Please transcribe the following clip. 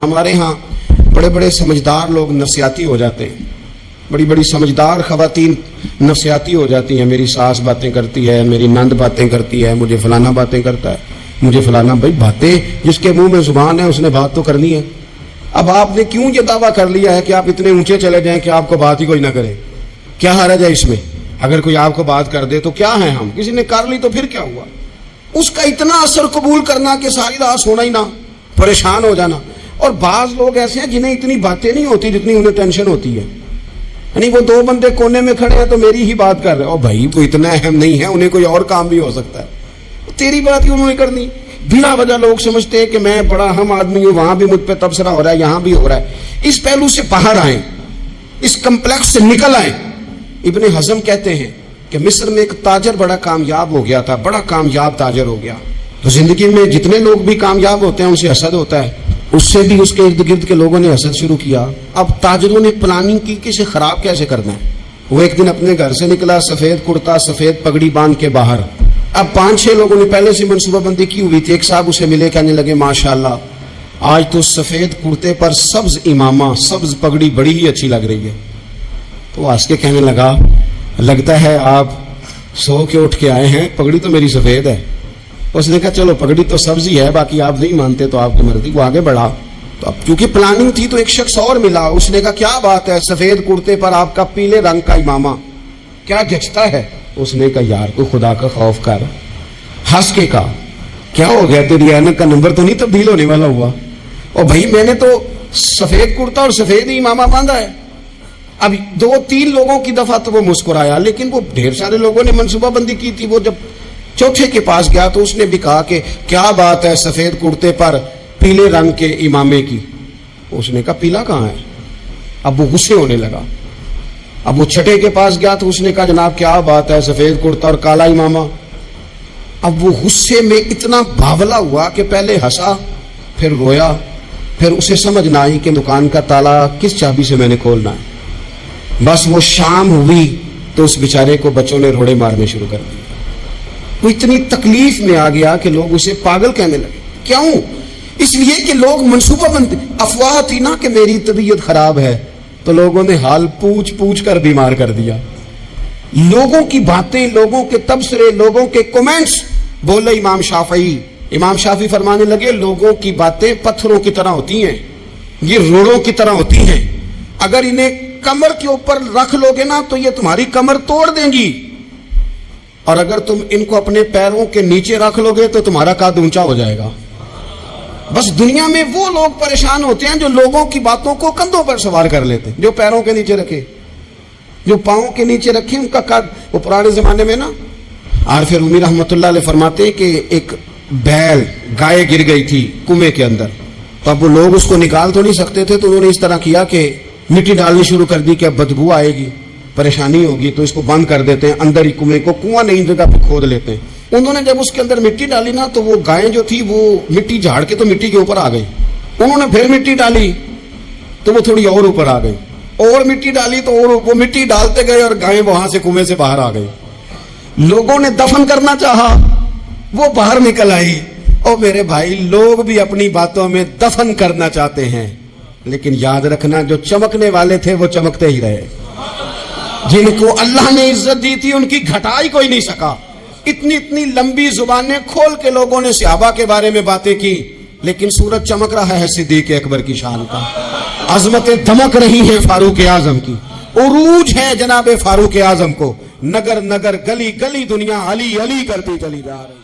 ہمارے ہاں بڑے بڑے سمجھدار لوگ نفسیاتی ہو جاتے ہیں، بڑی بڑی سمجھدار خواتین نفسیاتی ہو جاتی ہیں. میری ساس باتیں کرتی ہے، میری نند باتیں کرتی ہے، مجھے فلانا باتیں کرتا ہے، مجھے فلانا. بھائی باتیں، جس کے منہ میں زبان ہے اس نے بات تو کرنی ہے. اب آپ نے کیوں یہ دعویٰ کر لیا ہے کہ آپ اتنے اونچے چلے جائیں کہ آپ کو بات ہی کوئی نہ کرے؟ کیا حرج ہے اس میں؟ اگر کوئی آپ کو بات کر دے تو کیا ہے، ہم کسی نے کر لی تو پھر کیا ہوا؟ اس کا اتنا اثر قبول کرنا کہ ساری رات سونا ہی نہ، پریشان ہو جانا. اور بعض لوگ ایسے ہیں جنہیں اتنی باتیں نہیں ہوتی جتنی انہیں ٹینشن ہوتی ہے. یعنی وہ دو بندے کونے میں کھڑے ہیں تو میری ہی بات کر رہے ہیں. او بھائی وہ اتنا اہم نہیں ہے، انہیں کوئی اور کام بھی ہو سکتا ہے، تیری بات ہی انہوں نے کرنی. بلا وجہ لوگ سمجھتے ہیں کہ میں بڑا اہم آدمی ہوں، وہاں بھی مجھ پہ تبصرہ ہو رہا ہے، یہاں بھی ہو رہا ہے. اس پہلو سے باہر آئیں، اس کمپلیکس سے نکل آئیں. ابن حزم کہتے ہیں کہ مصر میں ایک تاجر بڑا کامیاب ہو گیا تھا، بڑا کامیاب تاجر ہو گیا. تو زندگی میں جتنے لوگ بھی کامیاب ہوتے ہیں ان سے حسد ہوتا ہے، اس سے بھی اس کے ارد گرد کے لوگوں نے حسد شروع کیا. اب تاجروں نے پلاننگ کی کہ اسے خراب کیسے کرنا ہے. وہ ایک دن اپنے گھر سے نکلا، سفید کرتا سفید پگڑی باندھ کے باہر. اب 5-6 لوگوں نے پہلے سے منصوبہ بندی کی ہوئی تھی. ایک صاحب اسے ملے، کہنے لگے ماشاءاللہ آج تو سفید کرتے پر سبز امامہ، سبز پگڑی بڑی ہی اچھی لگ رہی ہے. تو ہنس کے کہنے لگا لگتا ہے آپ سو کے اٹھ کے آئے ہیں، پگڑی تو میری سفید ہے. اس نے کہا چلو پگڑی تو سبز ہی ہے، باقی آپ نہیں مانتے تو آپ کی مرضی. وہ آگے بڑھا تو اب کیونکہ پلاننگ تھی تو ایک شخص اور ملا. اس نے کہا کیا بات ہے، سفید کرتے پر آپ کا پیلے رنگ کا امامہ کیا جچتا ہے. اس نے کہا یار تو خدا کا خوف کر. ہنس کے کہا کیا ہو گیا، تیری اینک کا نمبر تو نہیں تبدیل ہونے والا ہوا؟ اور بھائی میں نے تو سفید کرتا اور سفید ہی امامہ باندھا ہے. اب 2-3 لوگوں کی دفعہ تو وہ مسکرایا، لیکن وہ ڈھیر سارے لوگوں نے منصوبہ بندی کی تھی. وہ جب چوتھے کے پاس گیا تو اس نے بھی کہا کہ کیا بات ہے سفید کرتے پر پیلے رنگ کے امامے کی. اس نے کہا پیلا کہاں ہے. اب وہ غصے ہونے لگا. اب وہ چھٹے کے پاس گیا تو اس نے کہا جناب کیا بات ہے سفید کرتا اور کالا امامہ. اب وہ غصے میں اتنا باولا ہوا کہ پہلے ہنسا پھر رویا، پھر اسے سمجھ نہ آئی کہ دکان کا تالا کس چابی سے میں نے کھولنا ہے. بس وہ شام ہوئی تو اس بیچارے کو بچوں نے روڑے مارنے شروع کر دیے. وہ اتنی تکلیف میں آ گیا کہ لوگ اسے پاگل کہنے لگے. کیوں؟ اس لیے کہ لوگ منصوبہ بند، افواہ تھی نا کہ میری طبیعت خراب ہے، تو لوگوں نے حال پوچھ پوچھ کر بیمار کر دیا. لوگوں کی باتیں، لوگوں کے تبصرے، لوگوں کے کومنٹس. بولے امام شافعی فرمانے لگے لوگوں کی باتیں پتھروں کی طرح ہوتی ہیں، یہ روڑوں کی طرح ہوتی ہیں. اگر انہیں کمر کے اوپر رکھ لو گے نا تو یہ تمہاری کمر توڑ دیں گی، اور اگر تم ان کو اپنے پیروں کے نیچے رکھ لو گے تو تمہارا قد اونچا ہو جائے گا. بس دنیا میں وہ لوگ پریشان ہوتے ہیں جو لوگوں کی باتوں کو کندھوں پر سوار کر لیتے ہیں. جو پیروں کے نیچے رکھے، جو پاؤں کے نیچے رکھے ان کا قد. وہ پرانے زمانے میں نا عارف رومی رحمۃ اللہ علیہ فرماتے کہ ایک بیل گائے گر گئی تھی کنویں کے اندر. تو اب وہ لوگ اس کو نکال تو نہیں سکتے تھے، تو انہوں نے اس طرح کیا کہ مٹی ڈالنی شروع کر دی کہ اب بدبو آئے گی، پریشانی ہوگی، تو اس کو بند کر دیتے ہیں اندر ہی کنویں کو. کنواں نئی جگہ پہ کھود لیتے ہیں. انہوں نے جب اس کے اندر مٹی ڈالی نا تو وہ گائے جو تھی وہ مٹی جھاڑ کے تو مٹی کے اوپر آ گئی. انہوں نے پھر مٹی ڈالی تو وہ تھوڑی اور اوپر آ گئی، اور مٹی ڈالی تو اور وہ مٹی ڈالتے گئے اور گائے وہاں سے کنویں سے باہر آ گئی. لوگوں نے دفن کرنا چاہا، وہ باہر نکل آئی. اور میرے بھائی لوگ بھی اپنی باتوں میں دفن کرنا چاہتے ہیں، لیکن یاد رکھنا جو چمکنے والے تھے وہ چمکتے ہی رہے. جن کو اللہ نے عزت دی تھی ان کی گھٹائی کوئی نہیں سکا. اتنی لمبی زبانیں کھول کے لوگوں نے صحابہ کے بارے میں باتیں کی، لیکن سورج چمک رہا ہے صدیق اکبر کی شان کا. عظمتیں دمک رہی ہیں فاروق اعظم کی. عروج ہے جناب فاروق اعظم کو. نگر نگر گلی گلی دنیا علی علی کرتی چلی جا رہی.